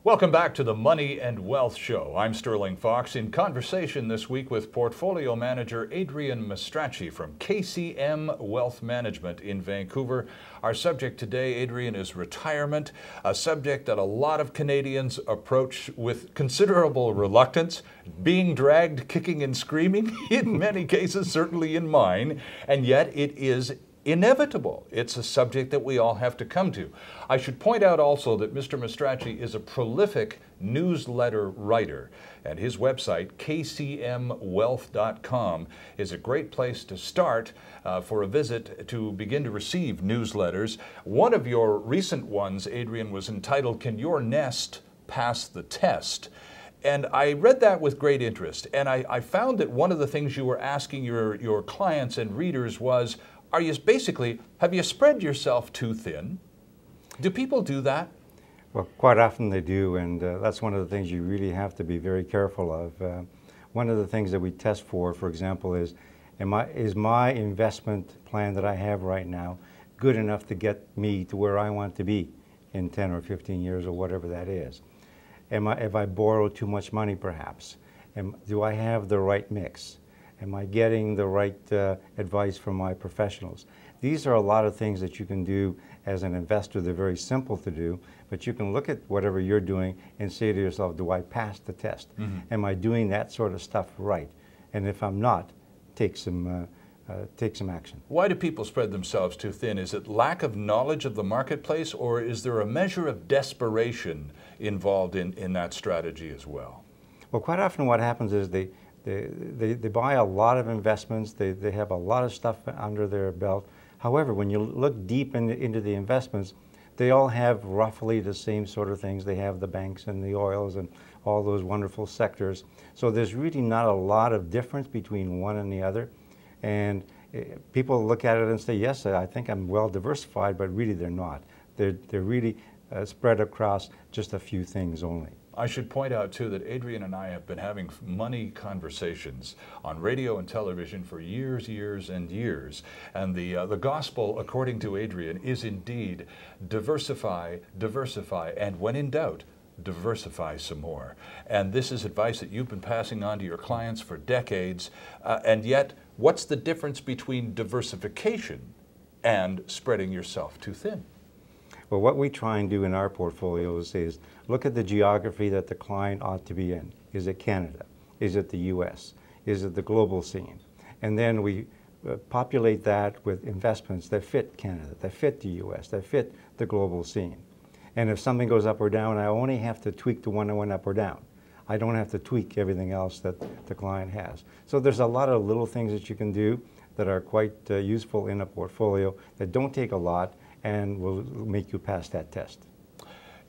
Welcome back to the Money and Wealth Show. I'm Sterling Fox in conversation this week with Portfolio Manager Adrian Mastracci from KCM Wealth Management in Vancouver. Our subject today, Adrian, is retirement, a subject that a lot of Canadians approach with considerable reluctance, being dragged kicking and screaming, in many cases, certainly in mine, and yet it is inevitable. It's a subject that we all have to come to. I should point out also that Mr. Mastracci is a prolific newsletter writer, and his website, kcmwealth.com, is a great place to start for a visit to begin to receive newsletters. One of your recent ones, Adrian, was entitled, "Can Your Nest Pass the Test?" And I read that with great interest, and I found that one of the things you were asking your clients and readers was, have you spread yourself too thin? Do people do that? Well, quite often they do, and that's one of the things you really have to be very careful of. One of the things that we test for example, is my investment plan that I have right now good enough to get me to where I want to be in 10 or 15 years or whatever that is? If I borrow too much money perhaps? Do I have the right mix? Am I getting the right advice from my professionals? These are a lot of things that you can do as an investor. They're very simple to do, but you can look at whatever you're doing and say to yourself, do I pass the test? Mm-hmm. Am I doing that sort of stuff right? And if I'm not, take some action. Why do people spread themselves too thin? Is it lack of knowledge of the marketplace, or is there a measure of desperation involved in that strategy as well? Well, quite often what happens is they buy a lot of investments, they have a lot of stuff under their belt. However, when you look deep into the investments, they all have roughly the same sort of things. They have the banks and the oils and all those wonderful sectors. So there's really not a lot of difference between one and the other. And people look at it and say, yes, I think I'm well diversified, but really they're not. They're really spread across just a few things only. I should point out, too, that Adrian and I have been having money conversations on radio and television for years, and years. And the gospel, according to Adrian, is indeed diversify, and when in doubt, diversify some more. And this is advice that you've been passing on to your clients for decades. And yet, what's the difference between diversification and spreading yourself too thin? Well, what we try and do in our portfolios is look at the geography that the client ought to be in. Is it Canada? Is it the US? Is it the global scene? And then we populate that with investments that fit Canada, that fit the US, that fit the global scene. And if something goes up or down, I only have to tweak the one that went up or down. I don't have to tweak everything else that the client has. So there's a lot of little things that you can do that are quite useful in a portfolio that don't take a lot and will make you pass that test.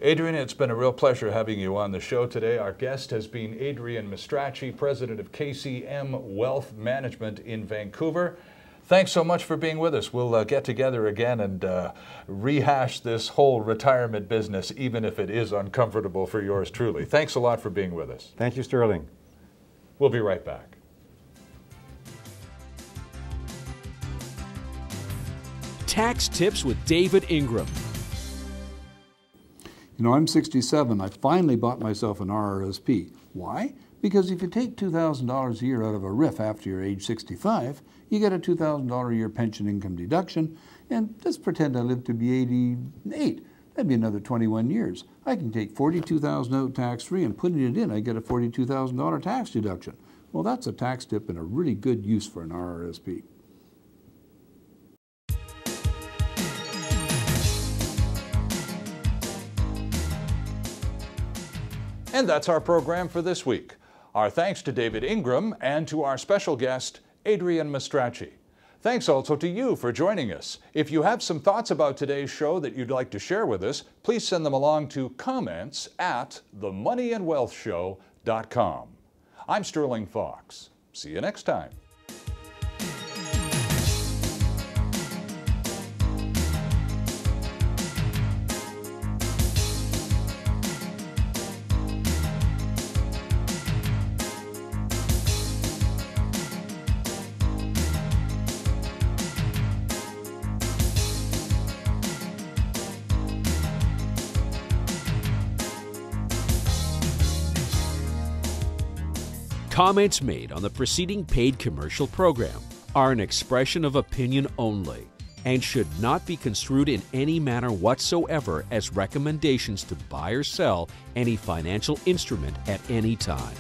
Adrian, it's been a real pleasure having you on the show today. Our guest has been Adrian Mastracci, president of KCM Wealth Management in Vancouver. Thanks so much for being with us. We'll get together again and rehash this whole retirement business, even if it is uncomfortable for yours truly. Thanks a lot for being with us. Thank you, Sterling. We'll be right back. Tax Tips with David Ingram. You know, I'm 67. I finally bought myself an RRSP. Why? Because if you take $2,000 a year out of a RIF after you're age 65, you get a $2,000 a year pension income deduction, and let's pretend I live to be 88. That'd be another 21 years. I can take $42,000 out tax-free, and putting it in, I get a $42,000 tax deduction. Well, that's a tax tip and a really good use for an RRSP. And that's our program for this week. Our thanks to David Ingram and to our special guest, Adrian Mastracci. Thanks also to you for joining us. If you have some thoughts about today's show that you'd like to share with us, please send them along to comments@themoneyandwealthshow.com. I'm Sterling Fox. See you next time. Comments made on the preceding paid commercial program are an expression of opinion only and should not be construed in any manner whatsoever as recommendations to buy or sell any financial instrument at any time.